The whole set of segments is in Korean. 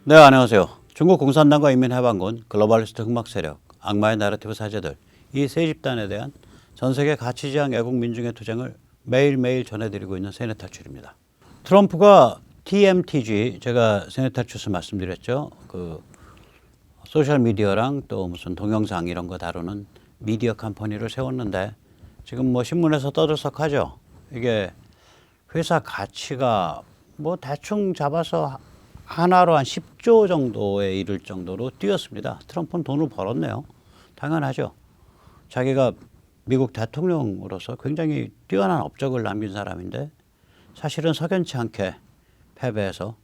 네, 안녕하세요. 중국 공산당과 인민해방군, 글로벌리스트 흑막 세력, 악마의 나라티브 사제들, 이 세 집단에 대한 전 세계 가치지향 애국 민중의 투쟁을 매일매일 전해드리고 있는 세뇌탈출입니다. 트럼프가 TMTG, 제가 세뇌탈출에서 말씀드렸죠. 그 소셜미디어랑 또 무슨 동영상 이런 거 다루는 미디어 컴퍼니를 세웠는데 지금 뭐 신문에서 떠들썩하죠. 이게 회사 가치가 뭐 대충 잡아서 하나로 한 10조 정도에 이를 정도로 뛰었습니다. 트럼프는 돈을 벌었네요. 당연하죠. 자기가 미국 대통령으로서 굉장히 뛰어난 업적을 남긴 사람인데 사실은 석연치 않게 패배해서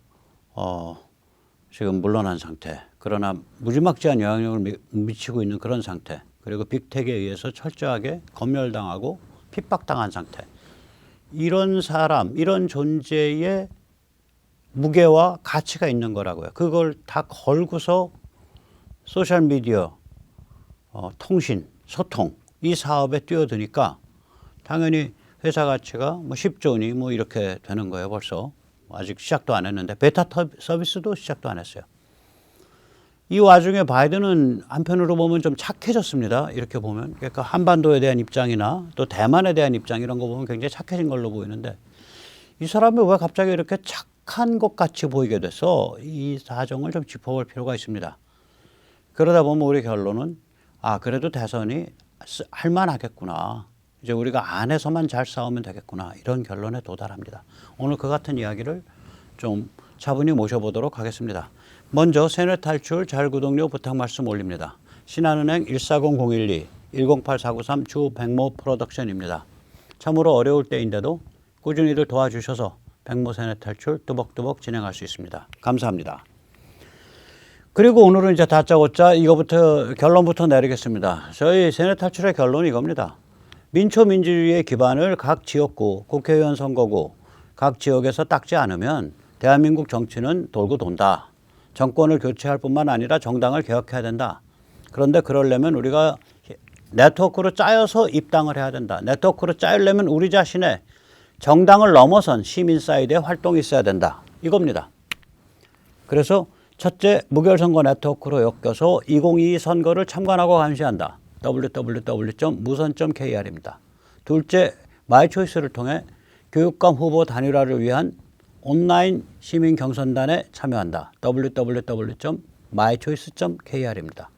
지금 물러난 상태. 그러나 무지막지한 영향력을 미치고 있는 그런 상태. 그리고 빅텍에 의해서 철저하게 검열당하고 핍박당한 상태. 이런 사람, 이런 존재의 무게와 가치가 있는 거라고요. 그걸 다 걸고서 소셜미디어, 통신, 소통 이 사업에 뛰어드니까 당연히 회사 가치가 뭐 10조니 뭐 이렇게 되는 거예요. 벌써 아직 시작도 안 했는데 베타 서비스도 시작도 안 했어요. 이 와중에 바이든은 한편으로 보면 좀 착해졌습니다. 이렇게 보면 그러니까 한반도에 대한 입장이나 또 대만에 대한 입장 이런 거 보면 굉장히 착해진 걸로 보이는데 이 사람이 왜 갑자기 이렇게 착한 것 같이 보이게 돼서 이 사정을 좀 짚어볼 필요가 있습니다. 그러다 보면 우리 결론은 그래도 대선이 할만하겠구나. 이제 우리가 안에서만 잘 싸우면 되겠구나. 이런 결론에 도달합니다. 오늘 그 같은 이야기를 좀 차분히 모셔보도록 하겠습니다. 먼저 세뇌탈출 잘구독료 부탁 말씀 올립니다. 신한은행 140012 108493 주백모 프로덕션입니다. 참으로 어려울 때인데도 꾸준히들 도와주셔서 백모 세뇌탈출 뚜벅뚜벅 진행할 수 있습니다. 감사합니다. 그리고 오늘은 이제 다짜고짜 이거부터 결론부터 내리겠습니다. 저희 세뇌탈출의 결론이 이겁니다. 민초민주주의의 기반을 각 지역구, 국회의원 선거구, 각 지역에서 닦지 않으면 대한민국 정치는 돌고 돈다. 정권을 교체할 뿐만 아니라 정당을 개혁해야 된다. 그런데 그러려면 우리가 네트워크로 짜여서 입당을 해야 된다. 네트워크로 짜려면 우리 자신의 정당을 넘어선 시민 사이드의 활동이 있어야 된다. 이겁니다. 그래서 첫째, 무결선거 네트워크로 엮여서 2022 선거를 참관하고 감시한다. www.mu선.kr입니다. 둘째, 마이초이스를 통해 교육감 후보 단일화를 위한 온라인 시민 경선단에 참여한다. www.mychoice.kr입니다.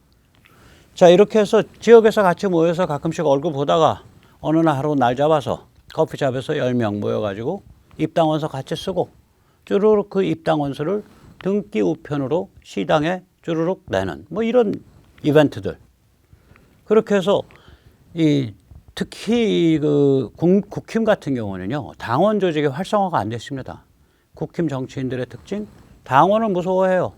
자, 이렇게 해서 지역에서 같이 모여서 가끔씩 얼굴 보다가 어느 날 하루 날 잡아서 커피숍에서 10명 모여가지고 입당원서 같이 쓰고 쭈루룩 그 입당원서를 등기 우편으로 시당에 쭈루룩 내는 뭐 이런 이벤트들. 그렇게 해서 특히 그 국힘 같은 경우는요, 당원 조직의 활성화가 안 됐습니다. 국힘 정치인들의 특징, 당원을 무서워해요.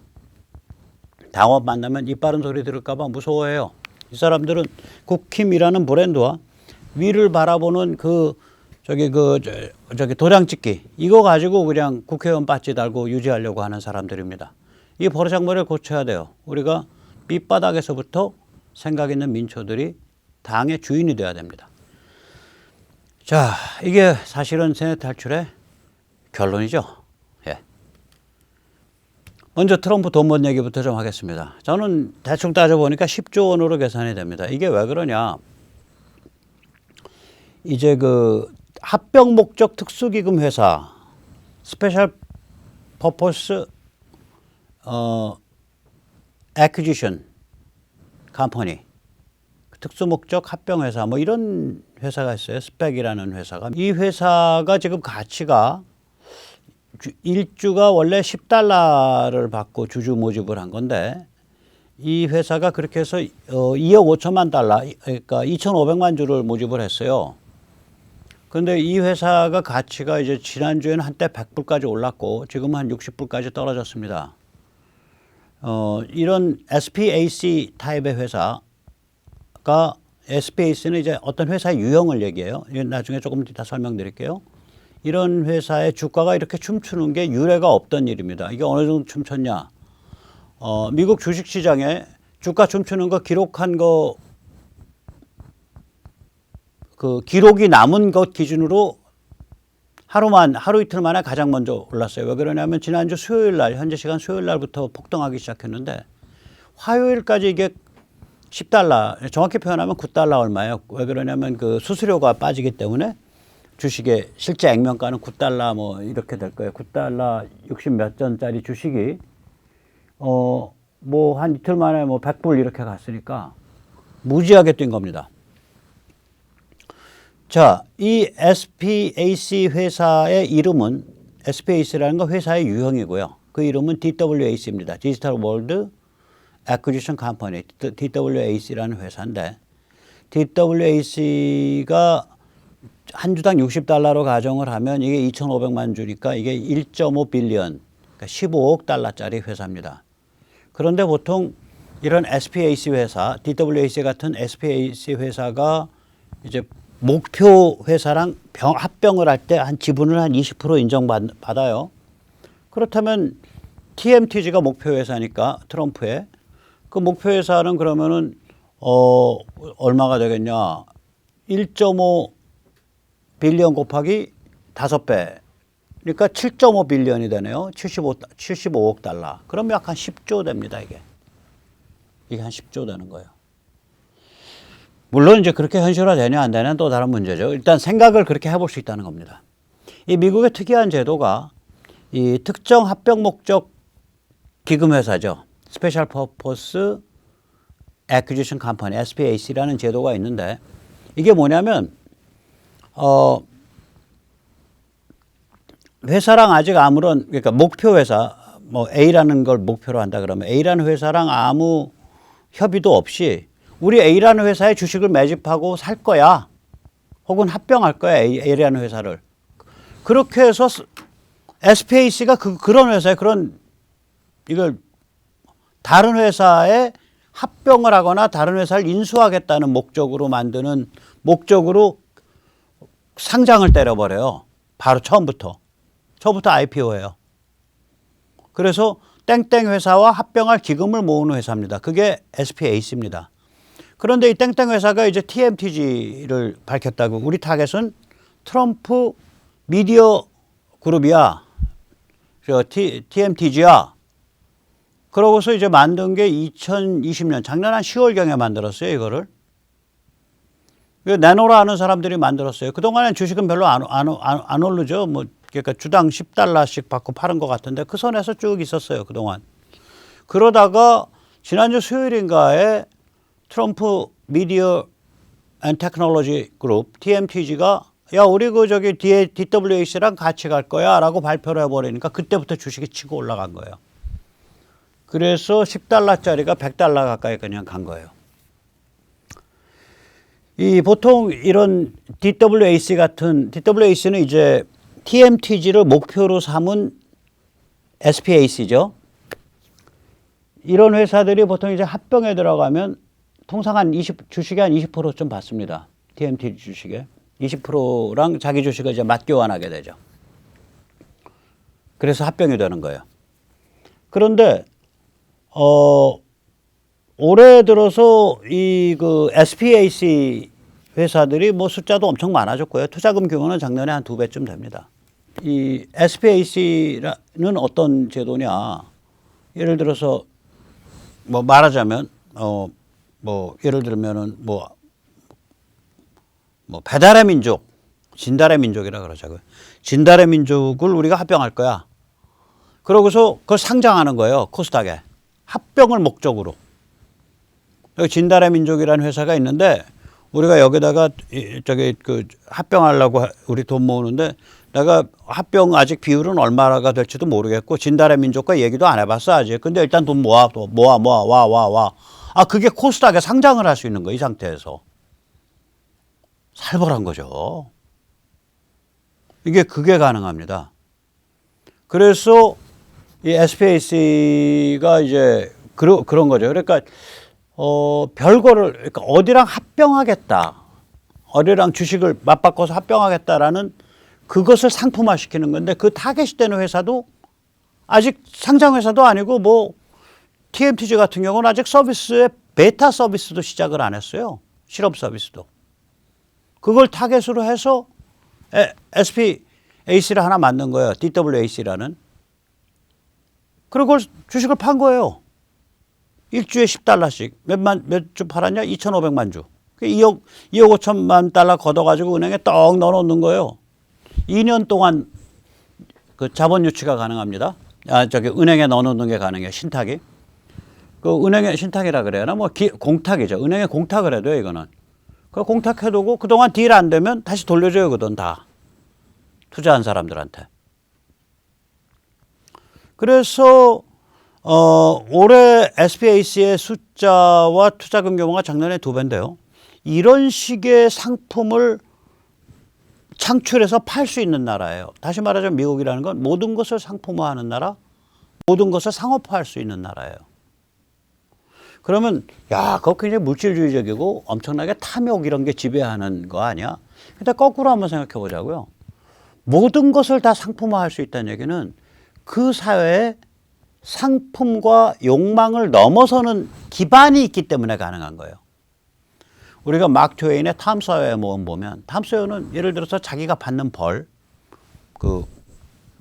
당원 만나면 입 바른 소리 들을까봐 무서워해요. 이 사람들은 국힘이라는 브랜드와 위를 바라보는 저기 도장 찍기 이거 가지고 그냥 국회의원 배지 달고 유지하려고 하는 사람들입니다. 이 버르장머리를 고쳐야 돼요. 우리가 밑바닥에서부터 생각 있는 민초들이 당의 주인이 돼야 됩니다. 자, 이게 사실은 세뇌탈출의 결론이죠. 예. 먼저 트럼프 돈 번 얘기부터 좀 하겠습니다. 저는 대충 따져보니까 10조 원으로 계산이 됩니다. 이게 왜 그러냐. 이제 그 합병 목적 특수기금 회사 스페셜 퍼포스 애퀴지션 컴퍼니 특수 목적 합병 회사 뭐 이런 회사가 있어요. 스펙이라는 회사가. 이 회사가 지금 가치가 일주가 원래 $10를 받고 주주 모집을 한 건데 이 회사가 그렇게 해서 2억 5천만 달러 그러니까 2,500만 주를 모집을 했어요. 그런데 이 회사가 가치가 이제 지난주에는 한때 100불까지 올랐고 지금 한 60불까지 떨어졌습니다. 이런 SPAC 타입의 회사가 SPAC는 이제 어떤 회사의 유형을 얘기해요. 나중에 조금 이따 설명드릴게요. 이런 회사의 주가가 이렇게 춤추는 게 유례가 없던 일입니다. 이게 어느 정도 춤췄냐. 미국 주식시장에 주가 춤추는 거 기록한 거 그 기록이 남은 것 기준으로 하루 이틀 만에 가장 먼저 올랐어요. 왜 그러냐면 지난주 수요일 날, 현재 시간 수요일 날부터 폭등하기 시작했는데 화요일까지 이게 10달러, 정확히 표현하면 9달러 얼마예요. 왜 그러냐면 그 수수료가 빠지기 때문에 주식의 실제 액면가는 9달러 뭐 이렇게 될 거예요. 9달러 60 몇 전짜리 주식이 뭐 한 이틀 만에 뭐 100불 이렇게 갔으니까 무지하게 뛴 겁니다. 자, 이 SPAC 회사의 이름은 SPAC라는 건 회사의 유형이고요. 그 이름은 DWAC입니다. 디지털 월드 애퀴지션 컴퍼니, DWAC라는 회사인데 DWAC가 한 주당 60달러로 가정을 하면 이게 2,500만 주니까 이게 1.5 빌리언, 그러니까 15억 달러짜리 회사입니다. 그런데 보통 이런 SPAC 회사, DWAC 같은 SPAC 회사가 이제 목표 회사랑 합병을 할 때 한 지분을 한 20% 인정받아요. 그렇다면 TMTG가 목표 회사니까 트럼프의 그 목표 회사는 그러면은 얼마가 되겠냐? 1.5 빌리언 곱하기 5배. 그러니까 7.5 빌리언이 되네요. 75억 달러. 그럼 약 한 10조 됩니다, 이게. 이게 한 10조 되는 거예요. 물론 이제 그렇게 현실화 되냐 안 되냐는 또 다른 문제죠. 일단 생각을 그렇게 해볼 수 있다는 겁니다. 이 미국의 특이한 제도가 이 특정 합병 목적 기금 회사죠. 스페셜 퍼포스 애퀴지션 컴퍼니, SPAC라는 제도가 있는데 이게 뭐냐면 회사랑 아직 아무런, 그러니까 목표 회사, 뭐 A라는 걸 목표로 한다 그러면 A라는 회사랑 아무 협의도 없이 우리 A라는 회사에 주식을 매집하고 살 거야. 혹은 합병할 거야, A라는 회사를. 그렇게 해서 SPAC가 그런 회사에 이걸 다른 회사에 합병을 하거나 다른 회사를 인수하겠다는 목적으로 상장을 때려버려요. 바로 처음부터 IPO예요. 그래서 땡땡 회사와 합병할 기금을 모으는 회사입니다. 그게 SPAC입니다. 그런데 이 땡땡 회사가 이제 TMTG를 밝혔다고. 우리 타겟은 트럼프 미디어 그룹이야. TMTG야. 그러고서 이제 만든 게 2020년 작년 한 10월경에 만들었어요, 이거를. 내노라 하는 사람들이 만들었어요. 그동안엔 주식은 별로 안 오르죠. 뭐 그러니까 주당 10달러씩 받고 파는 것 같은데 그 선에서 쭉 있었어요, 그동안. 그러다가 지난주 수요일인가에 트럼프 미디어 앤 테크놀로지 그룹 TMTG가 야, 우리 DWAC랑 같이 갈 거야 라고 발표를 해버리니까 그때부터 주식이 치고 올라간 거예요. 그래서 10달러짜리가 100달러 가까이 그냥 간 거예요. 보통 이런 DWAC는 이제 TMTG를 목표로 삼은 SPAC죠. 이런 회사들이 보통 이제 합병에 들어가면 통상 주식의 한 20%좀 받습니다. TMTG 주식에. 20%랑 자기 주식을 이제 맞교환하게 되죠. 그래서 합병이 되는 거예요. 그런데, 올해 들어서 그 SPAC 회사들이 뭐 숫자도 엄청 많아졌고요. 투자금 규모는 작년에 한 2배쯤 됩니다. 이 SPAC는 어떤 제도냐. 예를 들어서 뭐 말하자면, 뭐 예를 들면은 뭐 배달의 민족, 진달의 민족이라 그러자고요. 진달의 민족을 우리가 합병할 거야. 그러고서 그걸 상장하는 거예요. 코스닥에. 합병을 목적으로. 여기 진달의 민족이라는 회사가 있는데 우리가 여기다가 합병하려고 우리 돈 모으는데 내가 합병 아직 비율은 얼마가 될지도 모르겠고 진달의 민족과 얘기도 안 해봤어 아직. 근데 일단 돈 모아. 와. 아, 그게 코스닥에 상장을 할 수 있는 거예요. 이 상태에서. 살벌한 거죠. 그게 가능합니다. 그래서 이 SPAC가 이제 그런 거죠. 그러니까 그러니까 어디랑 합병하겠다. 어디랑 주식을 맞바꿔서 합병하겠다라는 그것을 상품화시키는 건데 그 타겟이 되는 회사도 아직 상장 회사도 아니고 뭐 TMTG 같은 경우는 아직 서비스의 베타 서비스도 시작을 안 했어요. 실험 서비스도. 그걸 타겟으로 해서 AC를 하나 만든 거예요. DWAC라는. 그리고 그걸 주식을 판 거예요. 일주에 $10씩. 몇 주 팔았냐? 2,500만 주. 2억 5천만 달러 걷어가지고 은행에 떡 넣어놓는 거예요. 2년 동안 그 자본 유치가 가능합니다. 은행에 넣어놓는 게 가능해요. 신탁이. 그 은행에 신탁이라 그래야 하나? 공탁이죠. 은행에 공탁을 해도요, 이거는. 그 공탁해두고 그동안 딜 안 되면 다시 돌려줘요, 그 돈 다. 투자한 사람들한테. 그래서 올해 SPAC의 숫자와 투자금 규모가 작년에 2배인데요. 이런 식의 상품을 창출해서 팔 수 있는 나라예요. 다시 말하자면 미국이라는 건 모든 것을 상품화하는 나라, 모든 것을 상업화할 수 있는 나라예요. 그러면 그거 굉장히 물질주의적이고 엄청나게 탐욕 이런 게 지배하는 거 아니야? 근데 거꾸로 한번 생각해 보자고요. 모든 것을 다 상품화할 수 있다는 얘기는 그 사회에 상품과 욕망을 넘어서는 기반이 있기 때문에 가능한 거예요. 우리가 마크 트웨인의 탐서여의 모험 보면 탐서여는 예를 들어서 자기가 받는 벌, 그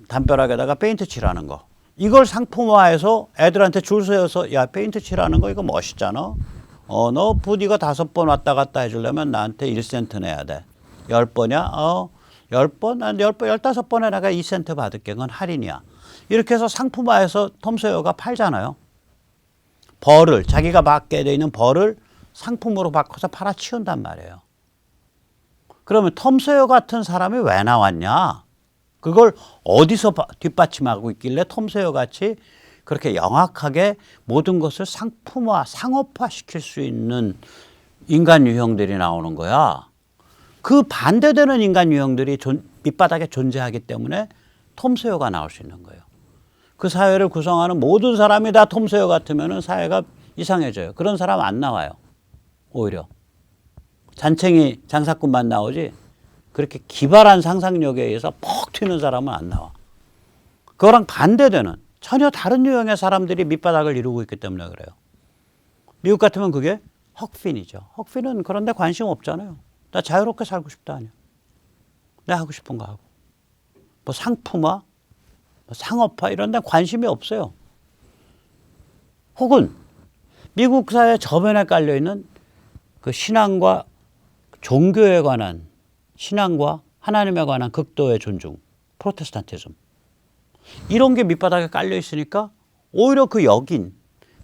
담벼락에다가 페인트 칠하는 거, 이걸 상품화해서 애들한테 줄 서여서 야 페인트 칠하는 거 이거 멋있잖아. 너 부디가 5번 왔다 갔다 해주려면 나한테 1센트 내야 돼. 10번이야? 10번? 난 10번, 15번에 내가 2센트 받을게. 그건 할인이야. 이렇게 해서 상품화해서 톰소여가 팔잖아요. 벌을, 자기가 받게 돼 있는 벌을 상품으로 바꿔서 팔아치운단 말이에요. 그러면 톰소여 같은 사람이 왜 나왔냐? 그걸 어디서 뒷받침하고 있길래 톰소여 같이 그렇게 영악하게 모든 것을 상품화, 상업화 시킬 수 있는 인간 유형들이 나오는 거야. 그 반대되는 인간 유형들이 밑바닥에 존재하기 때문에 톰소여가 나올 수 있는 거예요. 그 사회를 구성하는 모든 사람이 다 톰소여 같으면 사회가 이상해져요. 그런 사람 안 나와요. 오히려. 잔챙이 장사꾼만 나오지 그렇게 기발한 상상력에 의해서 퍽 튀는 사람은 안 나와. 그거랑 반대되는 전혀 다른 유형의 사람들이 밑바닥을 이루고 있기 때문에 그래요. 미국 같으면 그게 헉핀이죠. 헉핀은 그런 데 관심 없잖아요. 나 자유롭게 살고 싶다 아니야. 내가 하고 싶은 거 하고. 뭐 상품화, 상업화 이런 데 관심이 없어요. 혹은 미국 사회 저변에 깔려있는 그 신앙과 종교에 관한 신앙과 하나님에 관한 극도의 존중, 프로테스탄티즘. 이런 게 밑바닥에 깔려 있으니까 오히려 그 여긴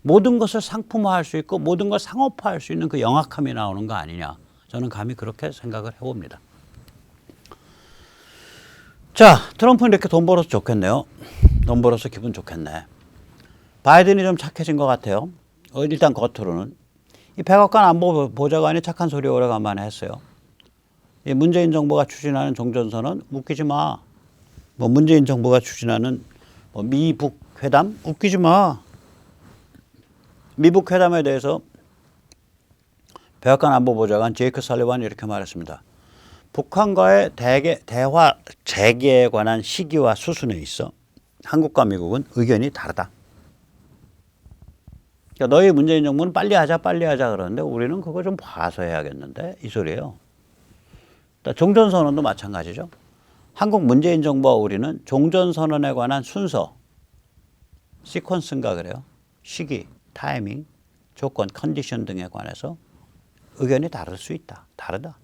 모든 것을 상품화할 수 있고 모든 걸 상업화할 수 있는 그 영악함이 나오는 거 아니냐. 저는 감히 그렇게 생각을 해봅니다. 자, 트럼프는 이렇게 돈 벌어서 좋겠네요. 돈 벌어서 기분 좋겠네. 바이든이 좀 착해진 것 같아요. 일단 겉으로는. 이 백악관 안보보좌관이 착한 소리 오래간만에 했어요. 이 문재인 정부가 추진하는 종전선언 웃기지 마. 뭐 문재인 정부가 추진하는 뭐 미북 회담 웃기지 마. 미북 회담에 대해서 백악관 안보보좌관 제이크 살리반이 이렇게 말했습니다. 북한과의 대화 재개에 관한 시기와 수순에 있어 한국과 미국은 의견이 다르다. 그러니까 너희 문재인 정부는 빨리 하자 그러는데 우리는 그거 좀 봐서 해야겠는데 이 소리예요. 종전선언도 마찬가지죠. 한국 문재인 정부와 우리는 종전선언에 관한 순서, 시퀀스인가 그래요. 시기, 타이밍, 조건, 컨디션 등에 관해서 의견이 다를 수 있다. 다르다.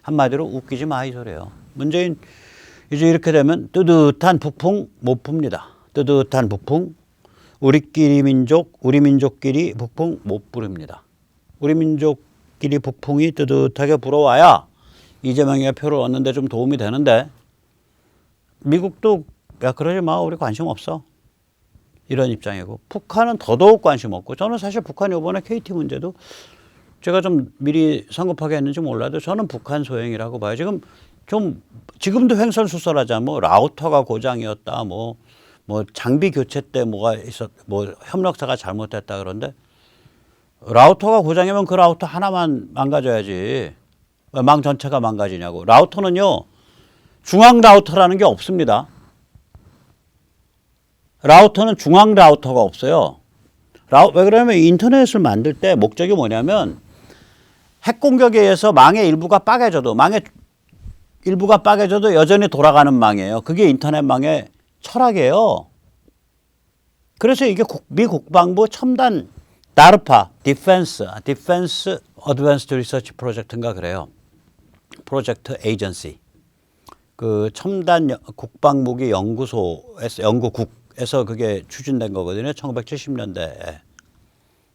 한마디로 웃기지 마 이 소리예요. 문재인 이제 이렇게 되면 뜨뜻한 북풍 못 붑니다. 뜨뜻한 북풍, 우리끼리 민족, 우리 민족끼리 북풍 못 부릅니다. 우리 민족끼리 북풍이 뜨뜻하게 불어와야 이재명이가 표를 얻는데 좀 도움이 되는데 미국도 야 그러지 마 우리 관심 없어 이런 입장이고 북한은 더더욱 관심 없고 저는 사실 북한이 이번에 KT 문제도 제가 좀 미리 성급하게 했는지 몰라도 저는 북한 소행이라고 봐요. 지금도 횡설수설하자 뭐 라우터가 고장이었다 뭐 장비 교체 때 뭐 협력사가 잘못됐다 그런데 라우터가 고장이면 그 라우터 하나만 망가져야지 왜 망 전체가 망가지냐고. 라우터는요 중앙 라우터라는 게 없습니다. 라우터는 중앙 라우터가 없어요. 왜 그러냐면 인터넷을 만들 때 목적이 뭐냐면 핵 공격에 의해서 망의 일부가 빠개져도 망의 일부가 빠개져도 여전히 돌아가는 망이에요. 그게 인터넷망의 철학이에요. 그래서 이게 미 국방부 첨단 DARPA, Defense Advanced Research Project인가 그래요. 프로젝트 에이전시. 그 첨단 국방무기 연구소에서 연구국에서 그게 추진된 거거든요. 1970년대에.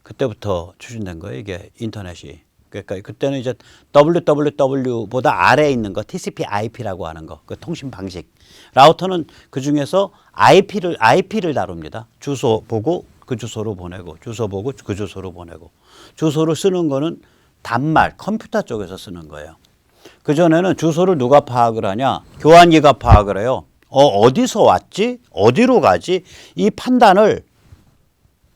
그때부터 추진된 거예요. 이게 인터넷이. 그러니까 그때는 이제 WWW보다 아래에 있는 거 TCP/IP라고 하는 거, 그 통신 방식. 라우터는 그 중에서 IP를 다룹니다. 주소 보고 그 주소로 보내고, 주소 보고 그 주소로 보내고. 주소를 쓰는 거는 단말, 컴퓨터 쪽에서 쓰는 거예요. 그 전에는 주소를 누가 파악을 하냐? 교환기가 파악을 해요. 어디서 왔지? 어디로 가지? 이 판단을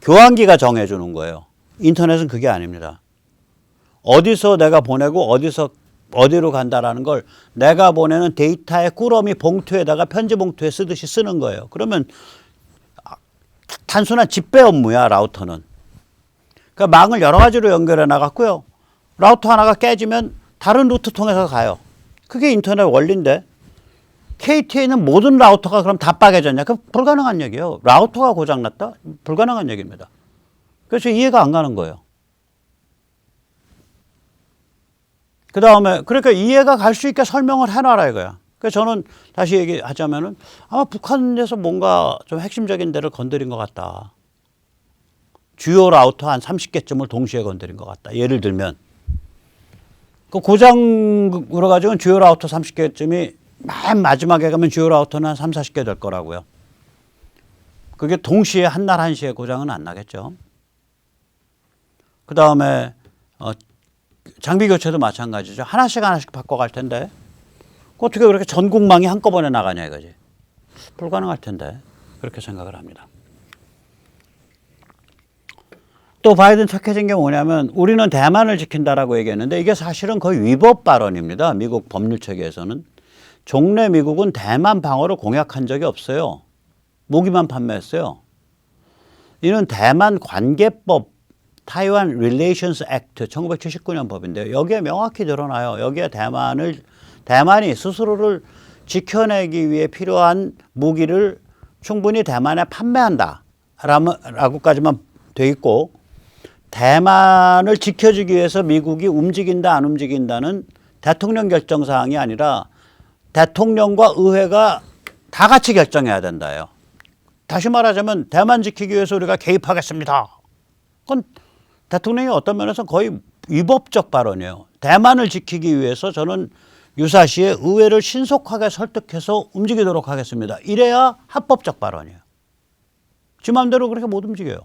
교환기가 정해주는 거예요. 인터넷은 그게 아닙니다. 어디서 내가 보내고 어디로 간다라는 걸 내가 보내는 데이터의 꾸러미 봉투에다가 편지 봉투에 쓰듯이 쓰는 거예요. 그러면 단순한 집배 업무야, 라우터는. 그러니까 망을 여러 가지로 연결해 나갔고요. 라우터 하나가 깨지면 다른 루트 통해서 가요. 그게 인터넷 원리인데 KT에 있는 모든 라우터가 그럼 다 빠개졌냐? 그럼 불가능한 얘기예요. 라우터가 고장났다? 불가능한 얘기입니다. 그래서 이해가 안 가는 거예요. 그 다음에 그러니까 이해가 갈 수 있게 설명을 해놔라 이거야. 그래서 저는 다시 얘기하자면은 아마 북한에서 뭔가 좀 핵심적인 데를 건드린 것 같다. 주요 라우터 한 30개쯤을 동시에 건드린 것 같다. 예를 들면 그 고장으로 가지고는 주요 라우터 30개쯤이 맨 마지막에 가면 주요 라우터는 한 3, 40개 될 거라고요. 그게 동시에 한날 한시에 고장은 안 나겠죠. 그 다음에 장비 교체도 마찬가지죠. 하나씩 바꿔갈 텐데 어떻게 그렇게 전국망이 한꺼번에 나가냐 이거지. 불가능할 텐데 그렇게 생각을 합니다. 또 바이든 착해진 게 뭐냐면 우리는 대만을 지킨다라고 얘기했는데 이게 사실은 거의 위법 발언입니다. 미국 법률 체계에서는. 종래 미국은 대만 방어를 공약한 적이 없어요. 무기만 판매했어요. 이는 대만 관계법 타이완 릴레이션스 액트 1979년 법인데요. 여기에 명확히 드러나요. 여기에 대만이 스스로를 지켜내기 위해 필요한 무기를 충분히 대만에 판매한다 라고까지만 돼 있고 대만을 지켜주기 위해서 미국이 움직인다 안 움직인다는 대통령 결정 사항이 아니라 대통령과 의회가 다 같이 결정해야 된다요. 다시 말하자면 대만 지키기 위해서 우리가 개입하겠습니다. 그건 대통령이 어떤 면에서 거의 위법적 발언이에요. 대만을 지키기 위해서 저는 유사시에 의회를 신속하게 설득해서 움직이도록 하겠습니다. 이래야 합법적 발언이에요. 지 마음대로 그렇게 못 움직여요.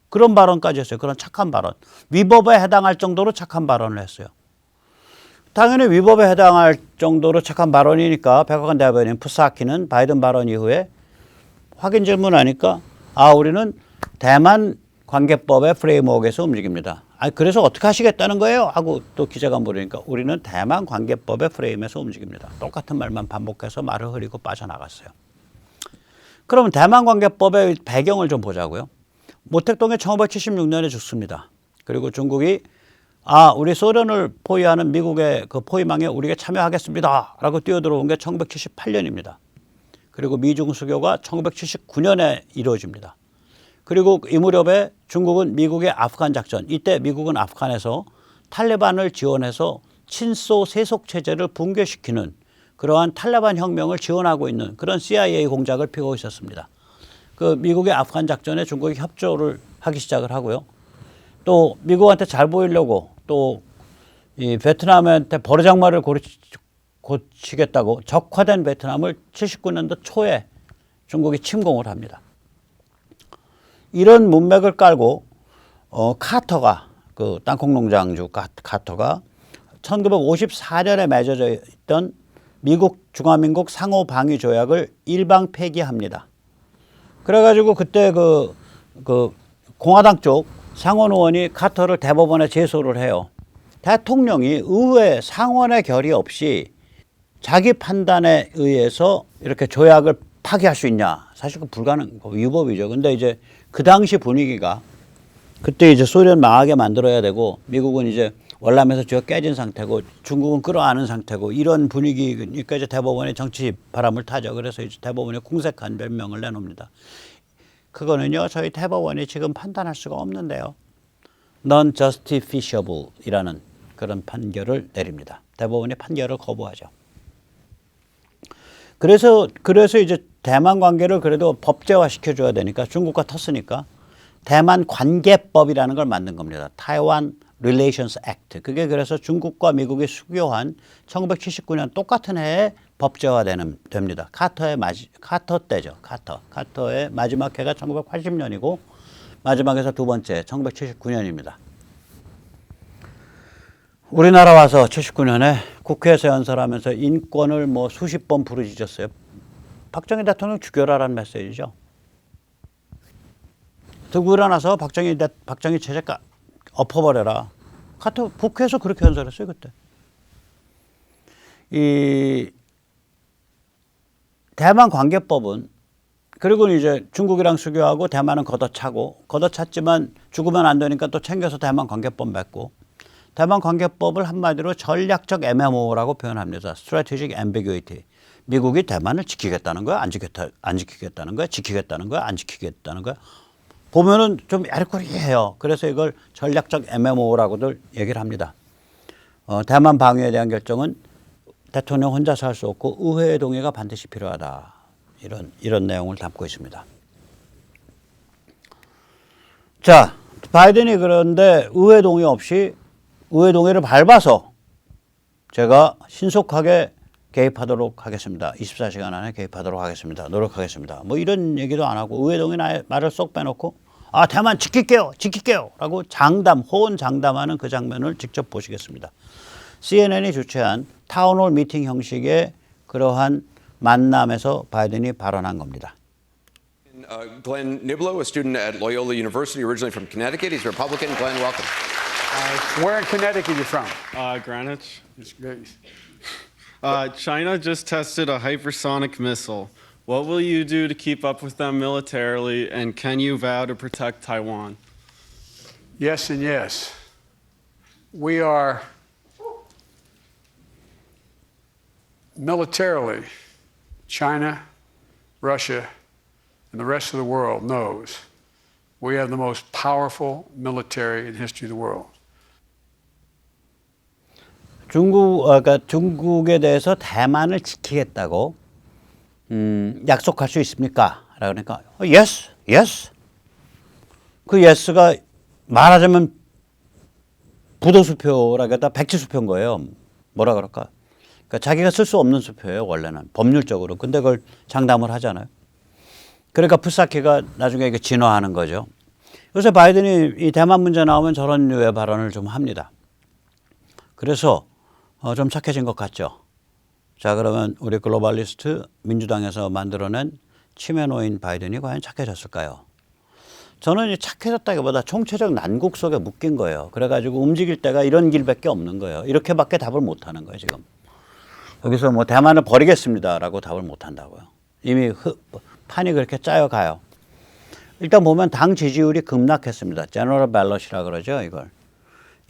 그런 발언까지 했어요. 그런 착한 발언. 위법에 해당할 정도로 착한 발언을 했어요. 당연히 위법에 해당할 정도로 착한 발언이니까 백악관 대변인 푸사키는 바이든 발언 이후에 확인 질문하니까 우리는 대만 관계법의 프레임워크에서 움직입니다. 그래서 어떻게 하시겠다는 거예요? 하고 또 기자가 물으니까 우리는 대만 관계법의 프레임에서 움직입니다. 똑같은 말만 반복해서 말을 흐리고 빠져나갔어요. 그러면 대만 관계법의 배경을 좀 보자고요. 모택동이 1576년에 죽습니다. 그리고 중국이 우리 소련을 포위하는 미국의 그 포위망에 우리가 참여하겠습니다. 라고 뛰어들어온 게 1978년입니다. 그리고 미중 수교가 1979년에 이루어집니다. 그리고 이 무렵에 중국은 미국의 아프간 작전, 이때 미국은 아프간에서 탈레반을 지원해서 친소 세속 체제를 붕괴시키는 그러한 탈레반 혁명을 지원하고 있는 그런 CIA 공작을 펴고 있었습니다. 그 미국의 아프간 작전에 중국이 협조를 하기 시작을 하고요. 또 미국한테 잘 보이려고 또 이 베트남한테 버르장머리를 고치겠다고 적화된 베트남을 79년도 초에 중국이 침공을 합니다. 이런 문맥을 깔고 카터가 그 땅콩농장주 카터가 1954년에 맺어져 있던 미국 중화민국 상호방위 조약을 일방 폐기합니다. 그래가지고 그때 그 공화당 쪽 상원 의원이 카터를 대법원에 제소를 해요. 대통령이 의회 상원의 결의 없이 자기 판단에 의해서 이렇게 조약을 파기할 수 있냐? 사실 그 위법이죠. 근데 이제 그 당시 분위기가 그때 이제 소련 망하게 만들어야 되고 미국은 이제 월남에서 쥐어 깨진 상태고 중국은 끌어안은 상태고 이런 분위기니까 이제 대법원이 정치 바람을 타죠. 그래서 이제 대법원이 궁색한 변명을 내놓습니다. 그거는요, 저희 대법원이 지금 판단할 수가 없는데요. non-justifiable이라는 그런 판결을 내립니다. 대법원이 판결을 거부하죠. 그래서 이제 대만 관계를 그래도 법제화 시켜줘야 되니까 중국과 텄으니까 대만 관계법이라는 걸 만든 겁니다. 타이완 Relations Act. 그게 그래서 중국과 미국이 수교한 1979년 똑같은 해에 법제화됩니다. 카터 때죠. 카터의 마지막 해가 1980년이고 마지막에서 두 번째 1979년입니다. 우리나라 와서 79년에 국회에서 연설하면서 인권을 뭐 수십 번 부르짖었어요. 박정희 대통령 죽여라라는 메시지죠. 들고 일어나서 박정희 체제 엎어버려라. 카터 국회에서 그렇게 연설했어요 그때. 이 대만 관계법은 그리고 이제 중국이랑 수교하고 대만은 걷어찼지만 죽으면 안 되니까 또 챙겨서 대만 관계법 맺고 대만 관계법을 한마디로 전략적 애매모호라고 표현합니다. Strategic ambiguity. 미국이 대만을 지키겠다는 거야? 안 지키겠다는 거야? 지키겠다는 거야? 안 지키겠다는 거야? 보면은 좀 야리꾸리해요. 그래서 이걸 전략적 애매모호라고들 얘기를 합니다. 대만 방위에 대한 결정은 대통령 혼자서 할 수 없고 의회의 동의가 반드시 필요하다. 이런 내용을 담고 있습니다. 자, 바이든이 그런데 의회 동의 없이 의회 동의를 밟아서 제가 신속하게 개입하도록 하겠습니다. 24시간 안에 개입하도록 하겠습니다. 노력하겠습니다. 뭐 이런 얘기도 안 하고 의회 동의 말을 쏙 빼놓고 대만 지킬게요 라고 호언 장담하는 그 장면을 직접 보시겠습니다. CNN이 주최한 타운홀 미팅 형식의 그러한 만남에서 바이든이 발언한 겁니다. Glenn Niblo, a student at Loyola University, originally from Connecticut. He's a Republican. Glenn, welcome. Where in Connecticut are you from? Greenwich. China just tested a hypersonic missile. What will you do to keep up with them militarily, and can you vow to protect Taiwan? Yes and yes. We are militarily, China, Russia, and the rest of the world knows we have the most powerful military in history of the world. 그러니까 중국에 대해서 대만을 지키겠다고 약속할 수 있습니까? 라고 그러니까 yes, yes. 그 yes가 말하자면 부도수표라기보다 백지수표인 거예요. 뭐라 그럴까? 그러니까 자기가 쓸 수 없는 수표예요. 원래는 법률적으로. 근데 그걸 장담을 하잖아요. 그러니까 푸사키가 나중에 이게 진화하는 거죠. 요새 바이든이 이 대만 문제 나오면 저런 류의 발언을 좀 합니다. 그래서 좀 착해진 것 같죠. 자, 그러면 우리 글로벌리스트 민주당에서 만들어낸 치매노인 바이든이 과연 착해졌을까요? 저는 착해졌다기보다 총체적 난국 속에 묶인 거예요. 그래가지고 움직일 때가 이런 길밖에 없는 거예요. 이렇게밖에 답을 못하는 거예요, 지금. 여기서 뭐 대만을 버리겠습니다라고 답을 못한다고요. 이미 판이 그렇게 짜여가요. 일단 보면 당 지지율이 급락했습니다. 제너럴 밸럿이라 그러죠, 이걸.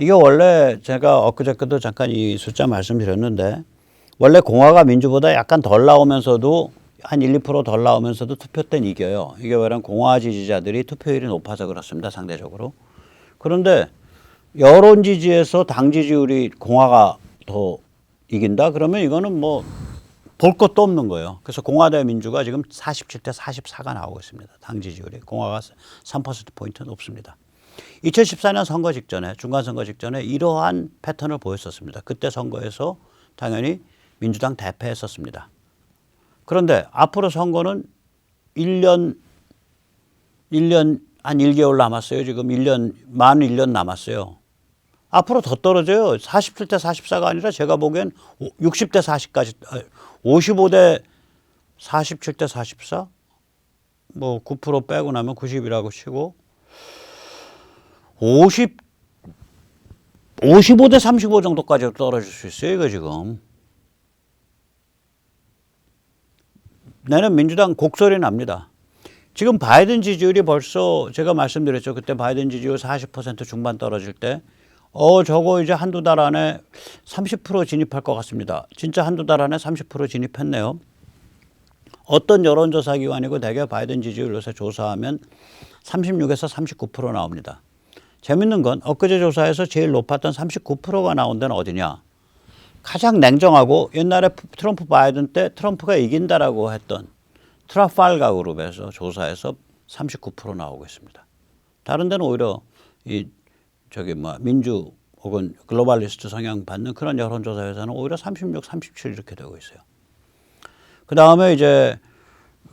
이게 원래 제가 엊그저께도 잠깐 이 숫자 말씀드렸는데 원래 공화가 민주보다 약간 덜 나오면서도 한 1, 2% 덜 나오면서도 투표 때는 이겨요. 이게 왜냐면 공화 지지자들이 투표율이 높아서 그렇습니다. 상대적으로. 그런데 여론 지지에서 당 지지율이 공화가 더 이긴다? 그러면 이거는 뭐 볼 것도 없는 거예요. 그래서 공화 대 민주가 지금 47대 44가 나오고 있습니다. 당 지지율이. 공화가 3%포인트 높습니다. 2014년 선거 직전에 중간선거 직전에 이러한 패턴을 보였었습니다. 그때 선거에서 당연히 민주당 대패했었습니다. 그런데 앞으로 선거는 1년 한 1개월 남았어요. 지금 만 1년 남았어요. 앞으로 더 떨어져요. 47대 44가 아니라 제가 보기엔 60대 40까지 55대 47대 44? 뭐 9% 빼고 나면 90이라고 치고 55대 35 정도까지 떨어질 수 있어요. 이거 지금. 내년 민주당 곡소리 납니다. 지금 바이든 지지율이 벌써 제가 말씀드렸죠. 그때 바이든 지지율 40% 중반 떨어질 때 저거 이제 한두 달 안에 30% 진입할 것 같습니다. 진짜 한두 달 안에 30% 진입했네요. 어떤 여론조사 기관이고 대개 바이든 지지율 요새 조사하면 36에서 39% 나옵니다. 재밌는 건 엊그제 조사에서 제일 높았던 39%가 나온 데는 어디냐. 가장 냉정하고 옛날에 트럼프 바이든 때 트럼프가 이긴다라고 했던 트라팔가 그룹에서 조사해서 39% 나오고 있습니다. 다른 데는 오히려 민주 혹은 글로벌리스트 성향 받는 그런 여론조사에서는 오히려 36, 37 이렇게 되고 있어요. 그 다음에 이제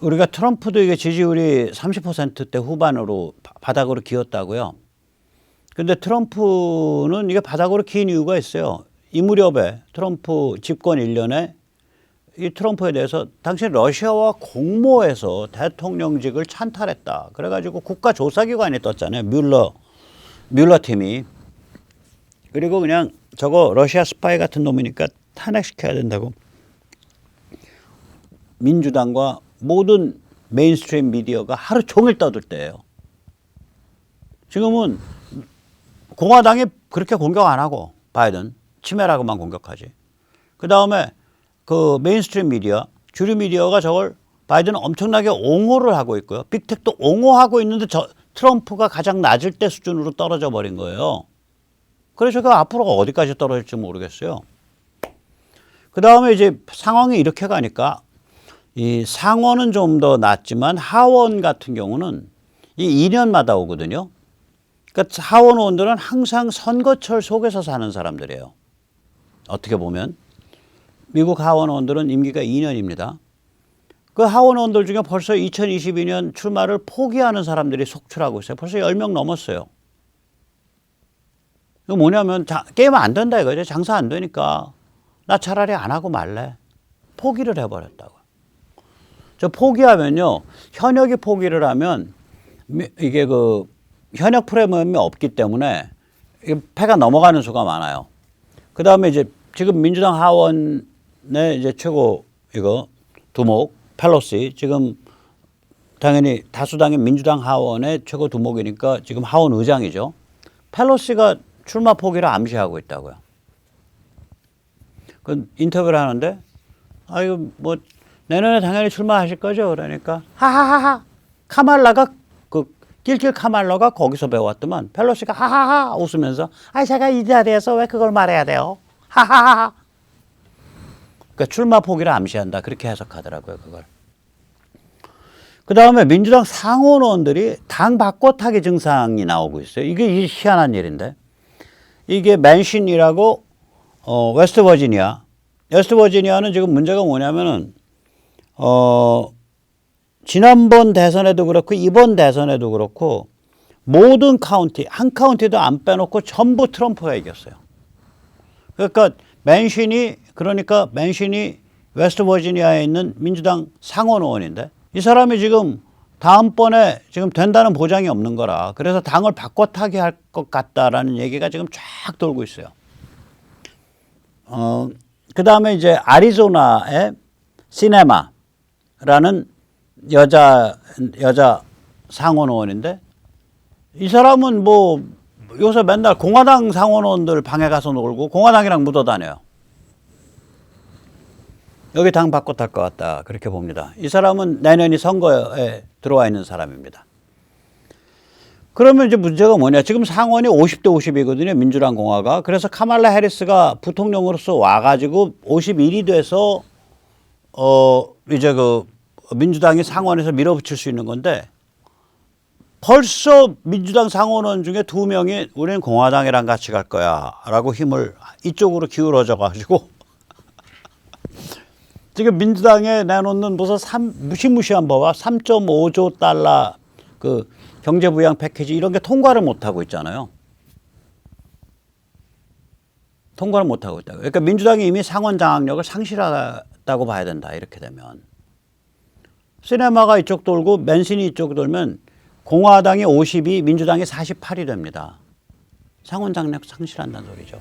우리가 트럼프도 이게 지지율이 30%대 후반으로 바닥으로 기었다고요. 근데 트럼프는 이게 바닥으로 긴 이유가 있어요. 이 무렵에 트럼프 집권 1년에 이 트럼프에 대해서 당시 러시아와 공모해서 대통령직을 찬탈했다. 그래가지고 국가조사기관이 떴잖아요. 뮬러 팀이. 그리고 그냥 저거 러시아 스파이 같은 놈이니까 탄핵시켜야 된다고. 민주당과 모든 메인스트림 미디어가 하루 종일 떠들 때예요. 지금은 공화당이 그렇게 공격 안 하고 바이든 치매라고만 공격하지. 그 다음에 그 메인스트림 미디어, 주류 미디어가 저걸 바이든은 엄청나게 옹호를 하고 있고요. 빅텍도 옹호하고 있는데 트럼프가 가장 낮을 때 수준으로 떨어져 버린 거예요. 그래서 그 앞으로 어디까지 떨어질지 모르겠어요. 그 다음에 이제 상황이 이렇게 가니까 이 상원은 좀 더 낫지만 하원 같은 경우는 이 2년마다 오거든요. 그러니까 하원 의원들은 항상 선거철 속에서 사는 사람들이에요. 어떻게 보면 미국 하원 의원들은 임기가 2년입니다. 그 하원 의원들 중에 벌써 2022년 출마를 포기하는 사람들이 속출하고 있어요. 벌써 10명 넘었어요. 이거 뭐냐면 게임은 안 된다 이거죠. 장사 안 되니까 나 차라리 안 하고 말래. 포기를 해버렸다고요. 저 포기하면요. 현역이 포기를 하면 이게 그 현역 프리미엄이 없기 때문에 패가 넘어가는 수가 많아요. 그 다음에 이제 지금 민주당 하원의 이제 최고 두목 펠로시 지금 당연히 다수당인 민주당 하원의 최고 두목이니까 지금 하원 의장이죠. 펠로시가 출마 포기를 암시하고 있다고요. 그 인터뷰를 하는데 이거 뭐 내년에 당연히 출마하실 거죠. 그러니까 하하하하 카말라가 낄낄 카말라가 거기서 배웠더만 펠로시가 하하하 웃으면서 제가 이 자리에서 왜 그걸 말해야 돼요. 하하하. 그러니까 출마 포기를 암시한다. 그렇게 해석하더라고요. 그걸. 그 다음에 민주당 상원 의원들이 당 바꿔타기 증상이 나오고 있어요. 이게 희한한 일인데. 이게 맨신이라고 웨스트버지니아는 지금 문제가 뭐냐면은 지난번 대선에도 그렇고 이번 대선에도 그렇고 모든 카운티 한 카운티도 안 빼놓고 전부 트럼프가 이겼어요. 그러니까 맨신이 웨스트버지니아에 있는 민주당 상원 의원인데 이 사람이 지금 다음번에 지금 된다는 보장이 없는 거라 그래서 당을 바꿔타기 할 것 같다라는 얘기가 지금 쫙 돌고 있어요. 그 다음에 이제 아리조나의 시네마라는 여자 상원 의원인데 이 사람은 뭐 요새 맨날 공화당 상원 의원들 방에 가서 놀고 공화당이랑 묻어 다녀요. 여기 당 바꿔 탈 것 같다 그렇게 봅니다. 이 사람은 내년이 선거에 들어와 있는 사람입니다. 그러면 이제 문제가 뭐냐. 지금 상원이 50대 50이거든요. 민주당 공화가. 그래서 카말라 해리스가 부통령으로서 와가지고 51이 돼서 이제 그 민주당이 상원에서 밀어붙일 수 있는 건데 벌써 민주당 상원의원 중에 2명이 우리는 공화당이랑 같이 갈 거야 라고 힘을 이쪽으로 기울어져 가지고 지금 민주당에 내놓는 무슨 무시무시한 법안 3.5조 달러 그 경제부양 패키지 이런 게 통과를 못하고 있잖아요. 통과를 못하고 있다고. 그러니까 민주당이 이미 상원 장악력을 상실하다고 봐야 된다. 이렇게 되면. 시네마가 이쪽 돌고 맨신이 이쪽 돌면 공화당이 52, 민주당이 48이 됩니다. 상원 장악력 상실한다는 소리죠.